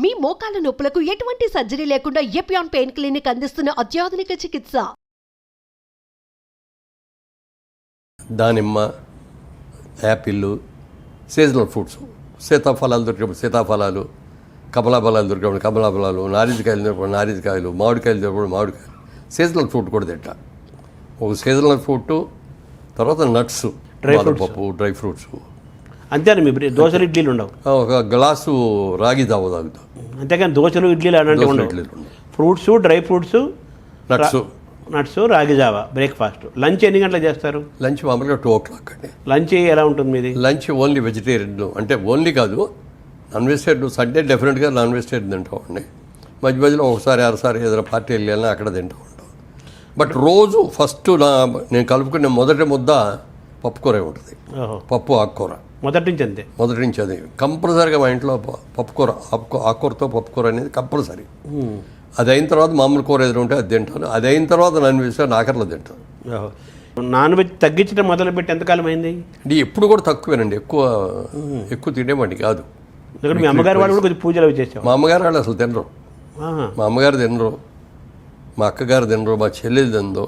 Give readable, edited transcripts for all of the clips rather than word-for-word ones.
మీ మోకాల నొప్పులకు ఎటువంటి సర్జరీ లేకుండా ఎపియాన్ పెయిన్ క్లినిక్ అందిస్తున్న అత్యాధునిక చికిత్స. దానిమ్మ, యాపిల్, సీజనల్ ఫ్రూట్స్, సీతాఫలాలు దొరికినప్పుడు సీతాఫలాలు, కమలాఫలాలు దొరికినప్పుడు కమలాఫలాలు, నారింజకాయలు దొరికినప్పుడు నారింజకాయలు, మామిడికాయలు దొరికినప్పుడు మామిడికాయలు. సీజనల్ ఫ్రూట్ కూడా తింటా. ఒక సీజనల్ ఫ్రూట్, తర్వాత నట్స్, పప్పు, డ్రై ఫ్రూట్స్. అంతేనా? మీ దోశలు ఇడ్లీలు ఉండవు? ఒక గ్లాసు రాగి దావ తాగుతాం. అంతేకాని దోశలు ఇడ్లీలు అలాంటివి ఉండవు. ఫ్రూట్స్, డ్రై ఫ్రూట్స్, నట్స్, రాగి జావా బ్రేక్ఫాస్ట్. లంచ్ ఎన్ని గంటలకు చేస్తారు? లంచ్ మామూలుగా 2 అండి. లంచ్ ఎలా ఉంటుంది మీది? లంచ్ ఓన్లీ వెజిటేరియన్, అంటే ఓన్లీ కాదు, నాన్ వెజిటేరియన్. సండే డెఫినెట్గా నాన్ వెజిటేరియన్ తింటామండి. మధ్య మధ్యలో ఒకసారి అరసారి ఏదైనా పార్టీ వెళ్ళాలని అక్కడ తింటూ ఉంటాం. బట్ రోజు ఫస్ట్ నేను కలుపుకునే మొదటి ముద్ద పప్పుకూరే ఉంటుంది. పప్పు, ఆకుకూర మొదటి నుంచి అంతే. మొదటి నుంచి అది కంపల్సరీగా మా ఇంట్లో పప్పుకూర, ఆకుకూరతో పప్పుకూర అనేది కంపల్సరీ. అది అయిన తర్వాత మామూలు కూర ఏదైనా ఉంటే అది తింటాను. అది అయిన తర్వాత నాన్ వెజ్ ఆఖరిలో తింటాను. నాన్ వెజ్ తగ్గించడం మొదలుపెట్టి ఎంతకాలం అయింది? అంటే ఎప్పుడు కూడా తక్కువేనండి, ఎక్కువ తినేవాడిని కాదు. మీ అమ్మగారు వాళ్ళు కూడా కొద్దిగా పూజలు అవి చేసాం. మా అమ్మగారు వాళ్ళు అసలు తినరు. మా అమ్మగారు తినరు, మా అక్కగారు తినరు, మా చెల్లెలు తినదు,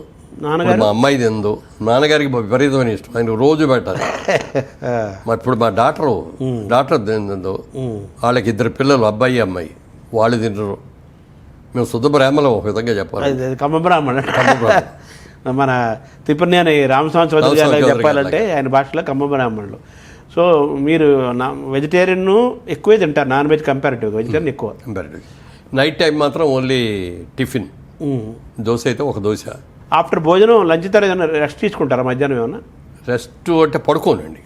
మా అమ్మాయి తినదు. నాన్నగారికి విపరీతమైన ఇష్టం, ఆయన రోజు పెట్టాలి. ఇప్పుడు మా డాక్టర్ తినదు. వాళ్ళకి 2 పిల్లలు, అబ్బాయి అమ్మాయి, వాళ్ళు తినరు. మేము శుద్ధ బ్రాహ్మణం ఒక విధంగా చెప్పాలి. కమ్మ బ్రాహ్మణ. మన తిప్పనేని రామస్వామి చౌదరి గారు చెప్పాలంటే ఆయన భాషలో కమ్మ బ్రాహ్మణులు. సో మీరు వెజిటేరియన్ ఎక్కువే తింటారు, నాన్ వెజ్ కంపారిటివ్. వెజిటేరియన్ ఎక్కువ. కంపారిటివ్. నైట్ టైం మాత్రం ఓన్లీ టిఫిన్. దోశ అయితే ఒక దోశ. ఆఫ్టర్ భోజనం లంచ్ తర్వాత ఏమైనా రెస్ట్ తీసుకుంటారా? మధ్యాహ్నం ఏమన్నా రెస్ట్ అంటే పడుకోనండి.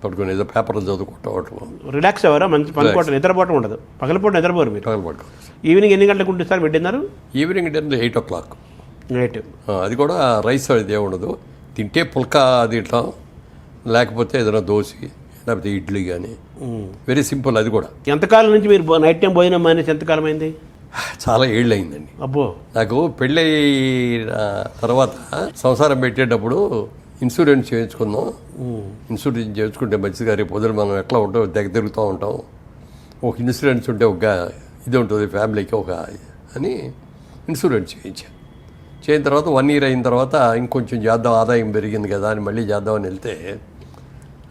పడుకొని ఏదో పేపర్లు చదువుకుంటాం. రిలాక్స్ అవ్వరా? మంచి పనుకోవటం, నిద్రపోవటం ఉండదు. పగలపూట నిద్రపోరు మీరు? పడుకో. ఈవినింగ్ ఎన్ని గంటలకు ఉంటుంది సార్ పెట్టినారు? Evening 8 o'clock night. అది కూడా రైస్ అది ఉండదు. తింటే పుల్కా తింటాం, లేకపోతే ఏదైనా దోశ, లేకపోతే ఇడ్లీ కానీ. Very simple. అది కూడా. ఎంతకాలం నుంచి మీరు నైట్ టైం భోజనం మానేసి ఎంతకాలం అయింది? చాలా ఏళ్ళు అయిందండి. అబ్బో. నాకు పెళ్ళి తర్వాత సంసారం పెట్టేటప్పుడు ఇన్సూరెన్స్ చేయించుకున్నాం. ఇన్సూరెన్స్ చేయించుకుంటే మంచిగా రేపు పొద్దున మనం ఎట్లా ఉంటాం, తిరుగుతూ ఉంటాం. ఒక ఇన్సూరెన్స్ ఉంటే ఒక ఇది ఉంటుంది ఫ్యామిలీకి అని ఇన్సూరెన్స్ చేయించాను. చేయిన తర్వాత 1 year అయిన తర్వాత ఇంకొంచెం చేద్దాం, ఆదాయం పెరిగింది కదా అని మళ్ళీ చేద్దామని వెళ్తే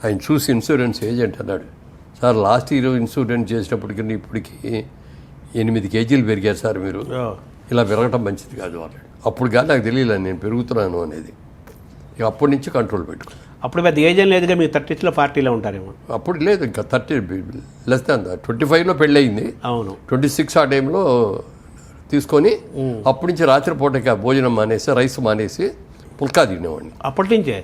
ఆయన చూసి ఇన్సూరెన్స్ ఏజెంట్ అన్నాడు, సార్ లాస్ట్ ఇయర్ ఇన్సూరెన్స్ చేసినప్పటికీ ఇప్పటికి 8 kgs పెరిగారు సార్, మీరు ఇలా పెరగటం మంచిది కాదు అన్నాడు. అప్పుడు కానీ నాకు తెలియలేదు నేను పెరుగుతున్నాను అనేది. ఇక అప్పటి నుంచి కంట్రోల్ పెట్టుకున్నాను. అప్పుడు పెద్ద ఏజ్ లేదు, మీరు 30sలో 40లో ఉంటారేమో. అప్పుడు లేదు, ఇంకా 30 లెస్ దాన్ 25లో పెళ్ళి అయింది. అవును. 26 ఆ టైంలో తీసుకొని అప్పటి నుంచి రాత్రిపూట భోజనం మానేసి, రైస్ మానేసి పుల్కా తినేవాడిని. అప్పటి నుంచే?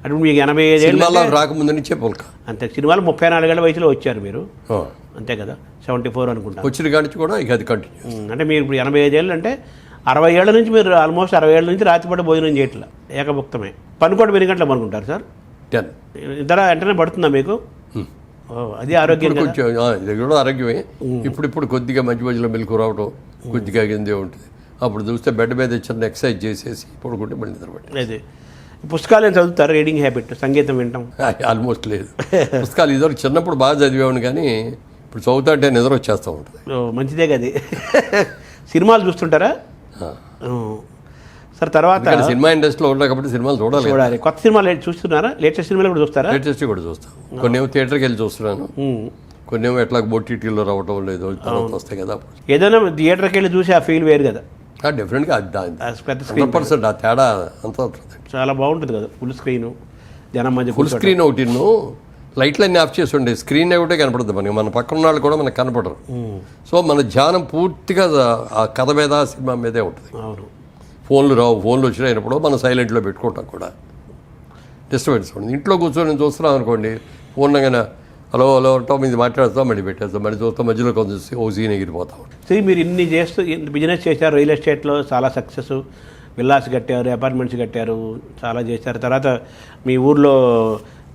అంటే మీకు 85 సినిమాలో రాకముందు నుంచే పుల్కా. అంతే. సినిమాలు 34 ఏళ్ల వయసులో వచ్చారు మీరు, అంతే కదా? 74 అనుకుంటా వచ్చిన కాడి నుంచి కూడా ఇక అది కంటిన్యూ. అంటే మీరు ఇప్పుడు 85 ఏళ్ళు అంటే 60 ఏళ్ల నుంచి మీరు ఆల్మోస్ట్ 60 ఏళ్ళ నుంచి రాత్రిపూట భోజనం చేయట్లా, ఏకభుక్తమే. పనుకోవడం 8 గంటలకు పనుకుంటారు సార్? 10. నిద్ర వెంటనే పడుతుందా మీకు? అది ఆరోగ్యం కొంచెం ఇది కూడా ఆరోగ్యమే. ఇప్పుడు కొద్దిగా మధ్య మధ్యలో మెలకు రావడం కొద్దిగా కిందే ఉంటుంది. అప్పుడు చూస్తే బెడ్ మీద చిన్న ఎక్సర్సైజ్ చేసేసి పడుకుంటే మళ్ళీ నిద్రపట్టి. అదే. పుస్తకాలు ఏం చదువుతారు? రీడింగ్ హ్యాబిట్, సంగీతం వినటం? ఆల్మోస్ట్ లేదు. పుస్తకాలు ఇదివరకు చిన్నప్పుడు బాగా చదివేవాడిని, కానీ ఇప్పుడు చదువుతుంటే నిద్ర వచ్చేస్తూ ఉంటుంది. మంచిదే కదా. సినిమాలు చూస్తుంటారా సార్? తర్వాత సినిమా ఇండస్ట్రీలో ఉన్నా కాబట్టి సినిమాలు చూడాలి. కొత్త సినిమాలు చూస్తున్నారా? లేటెస్ట్ సినిమాలు కూడా చూస్తారా? లేటెస్ట్ కూడా చూస్తాను. కొన్ని ఏమో థియేటర్కి వెళ్ళి చూస్తున్నాను, కొన్ని ఏమో ఎట్లా ఓటీటీలో రావటం లేదు, తర్వాత వస్తాయి కదా. ఏదైనా థియేటర్కి వెళ్ళి చూసి ఆ ఫీల్ వేరు కదా. డెఫినెట్గా 100% ఆ తేడా అంతా చాలా బాగుంటుంది కదా. ఫుల్ స్క్రీన్, జనం మధ్య ఫుల్ స్క్రీన్ ఒకటి, లైట్లన్నీ ఆఫ్ చేసి ఉండే స్క్రీన్ ఒకటే కనపడుతుంది మనకి. మన పక్కన వాళ్ళు కూడా మనకు కనపడరు. సో మన ధ్యానం పూర్తిగా ఆ కథ మీద, సినిమా మీదే ఉంటుంది. అవును. ఫోన్లు రావు. ఫోన్లు వచ్చినప్పుడు మనం సైలెంట్లో పెట్టుకుంటాం కూడా, డిస్టర్బెన్స్ ఉంటుంది. ఇంట్లో కూర్చొని చూస్తున్నాం అనుకోండి, ఫోన్ అనగానే హలో అంటాం, ఇది మాట్లాడుతాం, మళ్ళీ పెట్టేస్తాం, మళ్ళీ చూస్తాం, మధ్యలో కొంచెం ఓజీని ఎగిరిపోతాం. సరే, మీరు ఇన్ని చేస్తూ బిజినెస్ చేశారు, రియల్ ఎస్టేట్లో చాలా సక్సెస్, విల్లాస్ కట్టారు, అపార్ట్మెంట్స్ కట్టారు, చాలా చేశారు. తర్వాత మీ ఊర్లో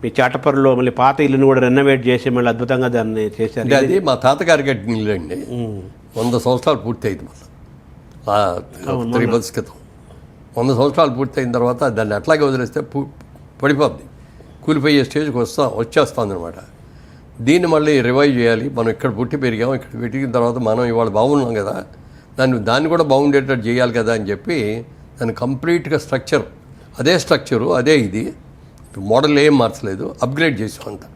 మీ చాటపర్రులో మళ్ళీ పాత ఇల్లుని కూడా రెనోవేట్ చేసి మళ్ళీ అద్భుతంగా దాన్ని చేశారు. అది మా తాతగారి కట్టిన ఇల్లు అండి. 100 సంవత్సరాలు పూర్తి అయింది. మళ్ళీ 3 months క్రితం 100 సంవత్సరాలు పూర్తి అయిన తర్వాత దాన్ని అట్లాగే వదిలేస్తే పడిపోద్ది, కూలిపోయే స్టేజ్కి వచ్చేస్తుంది అనమాట. దీన్ని మళ్ళీ రివైవ్ చేయాలి. మనం ఇక్కడ పుట్టి పెరిగాం, ఇక్కడ పెట్టిన తర్వాత మనం ఇవాళ బాగున్నాం కదా, దాన్ని కూడా బాగుండేటట్టు చేయాలి కదా అని చెప్పి దాన్ని కంప్లీట్గా స్ట్రక్చరు అదే ఇది మోడల్ ఏం మార్చలేదు, అప్గ్రేడ్ చేసాం అంతా.